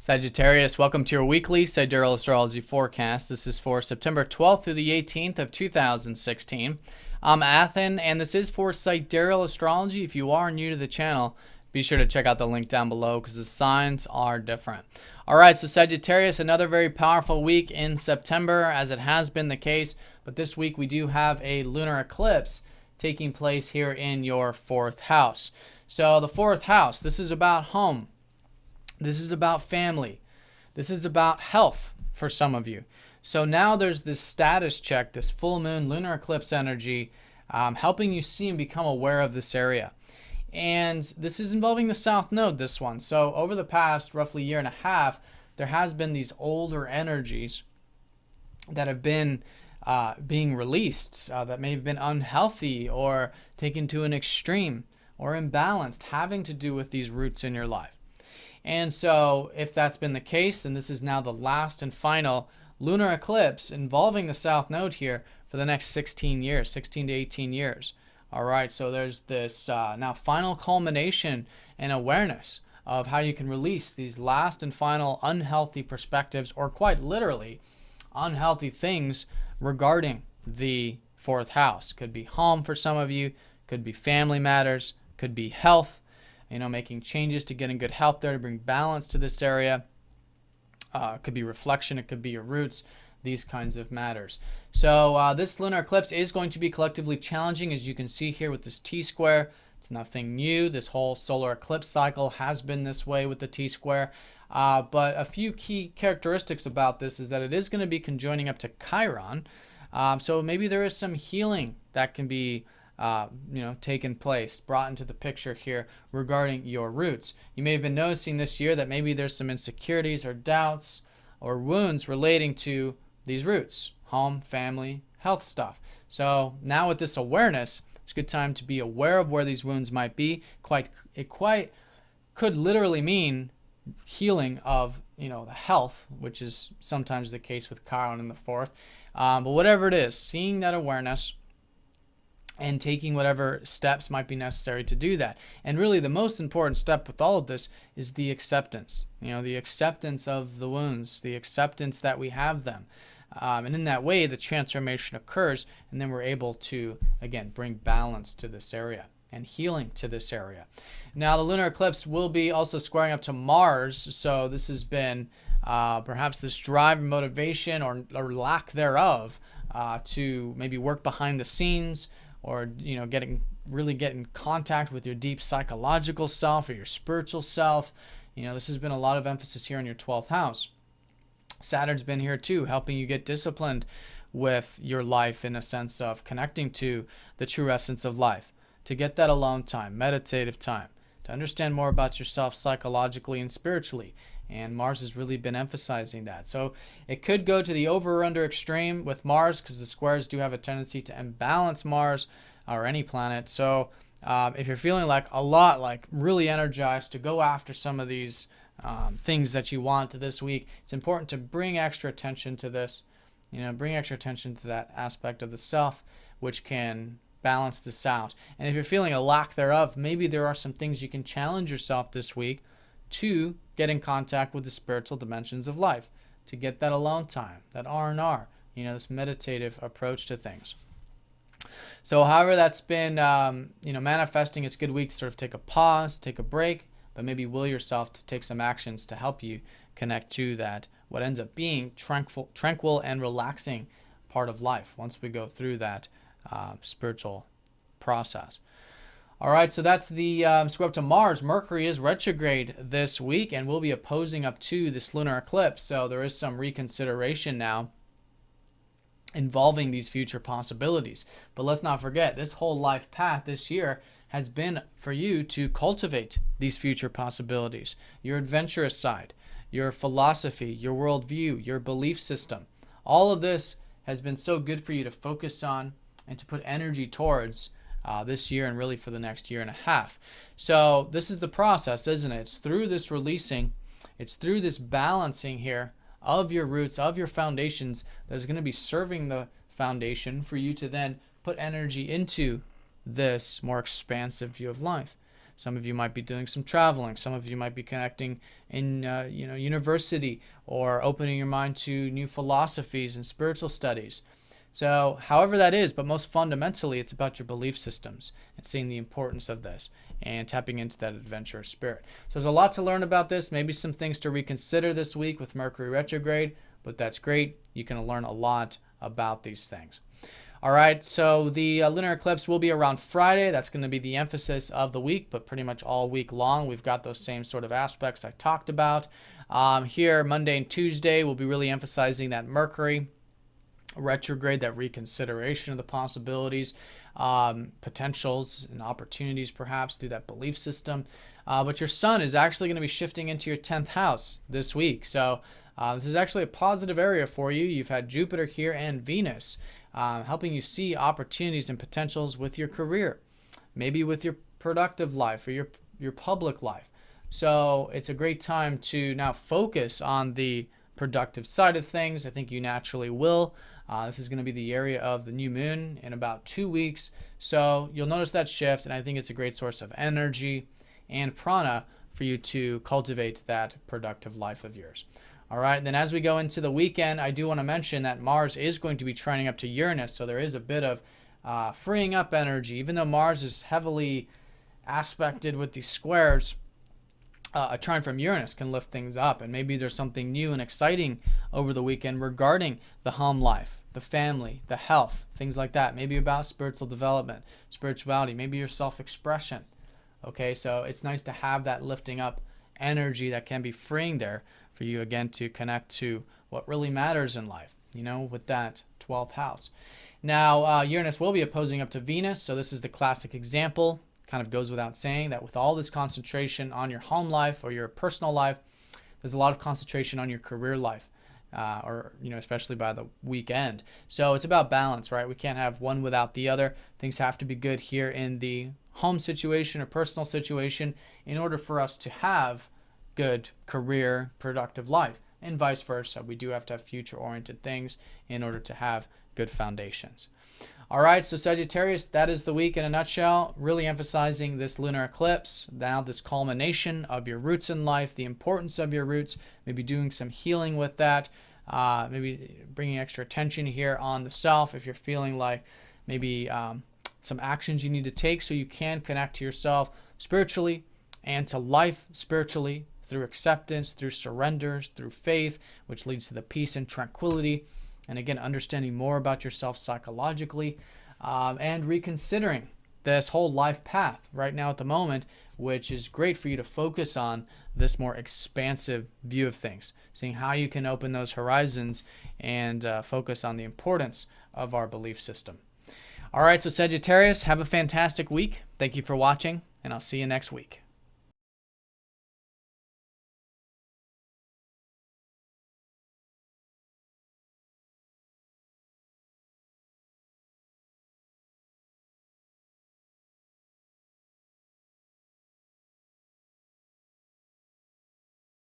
Sagittarius, welcome to your weekly Sidereal Astrology forecast. This is for September 12th through the 18th of 2016. I'm Athen, and this is for Sidereal Astrology. If you are new to the channel, be sure to check out the link down below because the signs are different. All right, so Sagittarius, another very powerful week in September, as it has been the case. But this week we do have a lunar eclipse taking place here in your fourth house. So the fourth house, this is about home. This is about family. This is about health for some of you. So now there's this status check, this full moon lunar eclipse energy, helping you see and become aware of this area. And this is involving the South Node, this one. So over the past roughly year and a half, there has been these older energies that have been being released that may have been unhealthy or taken to an extreme or imbalanced, having to do with these roots in your life. And so if that's been the case, then this is now the last and final lunar eclipse involving the South Node here for the next 16 years, 16 to 18 years. All right, so there's this now final culmination and awareness of how you can release these last and final unhealthy perspectives, or quite literally unhealthy things regarding the fourth house. Could be home for some of you, could be family matters, could be health. Making changes to getting good health there to bring balance to this area. It could be reflection, it could be your roots, these kinds of matters. So this lunar eclipse is going to be collectively challenging, as you can see here with this T-square. It's nothing new. This whole solar eclipse cycle has been this way with the T-square. But a few key characteristics about this is that it is going to be conjoining up to Chiron. So maybe there is some healing that can be taken place, brought into the picture here regarding your roots. You may have been noticing this year that maybe there's some insecurities or doubts or wounds relating to these roots, home, family, health stuff. So now with this awareness, it's a good time to be aware of where these wounds might be. It could literally mean healing of the health, which is sometimes the case with Chiron in the fourth. But whatever it is, seeing that awareness and taking whatever steps might be necessary to do that. And really the most important step with all of this is the acceptance. The acceptance of the wounds, the acceptance that we have them. And in that way, the transformation occurs, and then we're able to, again, bring balance to this area and healing to this area. Now, the lunar eclipse will be also squaring up to Mars, so this has been perhaps this drive and motivation or lack thereof to maybe work behind the scenes, or get in contact with your deep psychological self or your spiritual self. This has been a lot of emphasis here in your 12th house. Saturn's been here too, helping you get disciplined with your life in a sense of connecting to the true essence of life, to get that alone time, meditative time, to understand more about yourself psychologically and spiritually. And Mars has really been emphasizing that. So it could go to the over or under extreme with Mars, because the squares do have a tendency to imbalance Mars or any planet. So if you're feeling like really energized to go after some of these things that you want this week, it's important to bring extra attention to this. Bring extra attention to that aspect of the self, which can balance this out. And if you're feeling a lack thereof, maybe there are some things you can challenge yourself this week to get in contact with the spiritual dimensions of life, to get that alone time, that R&R, this meditative approach to things. So however that's been, manifesting, it's a good week to sort of take a pause, take a break, but maybe will yourself to take some actions to help you connect to that, what ends up being tranquil and relaxing part of life once we go through that spiritual process. All right, so that's the square up to Mars. Mercury is retrograde this week and will be opposing up to this lunar eclipse. So there is some reconsideration now involving these future possibilities. But let's not forget, this whole life path this year has been for you to cultivate these future possibilities. Your adventurous side, your philosophy, your worldview, your belief system. All of this has been so good for you to focus on and to put energy towards this year and really for the next year and a half. So this is the process, isn't it? It's through this releasing, it's through this balancing here of your roots, of your foundations, that is going to be serving the foundation for you to then put energy into this more expansive view of life. Some of you might be doing some traveling. Some of you might be connecting in university, or opening your mind to new philosophies and spiritual studies. So however that is, but most fundamentally, it's about your belief systems and seeing the importance of this and tapping into that adventurous spirit. So there's a lot to learn about this, maybe some things to reconsider this week with Mercury retrograde, but that's great. You can learn a lot about these things. All right, so the lunar eclipse will be around Friday. That's going to be the emphasis of the week, but pretty much all week long, we've got those same sort of aspects I talked about. Here, Monday and Tuesday, we'll be really emphasizing that Mercury retrograde, that reconsideration of the possibilities, potentials and opportunities perhaps through that belief system. But your sun is actually going to be shifting into your 10th house this week. So this is actually a positive area for you. You've had Jupiter here and Venus helping you see opportunities and potentials with your career, maybe with your productive life or your public life. So it's a great time to now focus on the productive side of things. I think you naturally will. This is going to be the area of the new moon in about 2 weeks. So you'll notice that shift, and I think it's a great source of energy and prana for you to cultivate that productive life of yours. All right, and then as we go into the weekend, I do want to mention that Mars is going to be trining up to Uranus, so there is a bit of freeing up energy. Even though Mars is heavily aspected with these squares, a trine from Uranus can lift things up, and maybe there's something new and exciting over the weekend regarding the home life, the family, the health, things like that. Maybe about spiritual development, spirituality, maybe your self-expression. Okay, so it's nice to have that lifting up energy that can be freeing there for you, again, to connect to what really matters in life, with that 12th house. Now, Uranus will be opposing up to Venus, so this is the classic example. Kind of goes without saying that with all this concentration on your home life or your personal life, there's a lot of concentration on your career life, or especially by the weekend. So it's about balance, right? We can't have one without the other. Things have to be good here in the home situation or personal situation in order for us to have good career, productive life, and vice versa. We do have to have future-oriented things in order to have good foundations. All right, so Sagittarius, that is the week in a nutshell, really emphasizing this lunar eclipse, now this culmination of your roots in life, the importance of your roots, maybe doing some healing with that, maybe bringing extra attention here on the self if you're feeling like maybe some actions you need to take so you can connect to yourself spiritually and to life spiritually through acceptance, through surrenders, through faith, which leads to the peace and tranquility. And again, understanding more about yourself psychologically, and reconsidering this whole life path right now at the moment, which is great for you to focus on this more expansive view of things, seeing how you can open those horizons and focus on the importance of our belief system. All right, so Sagittarius, have a fantastic week. Thank you for watching, and I'll see you next week.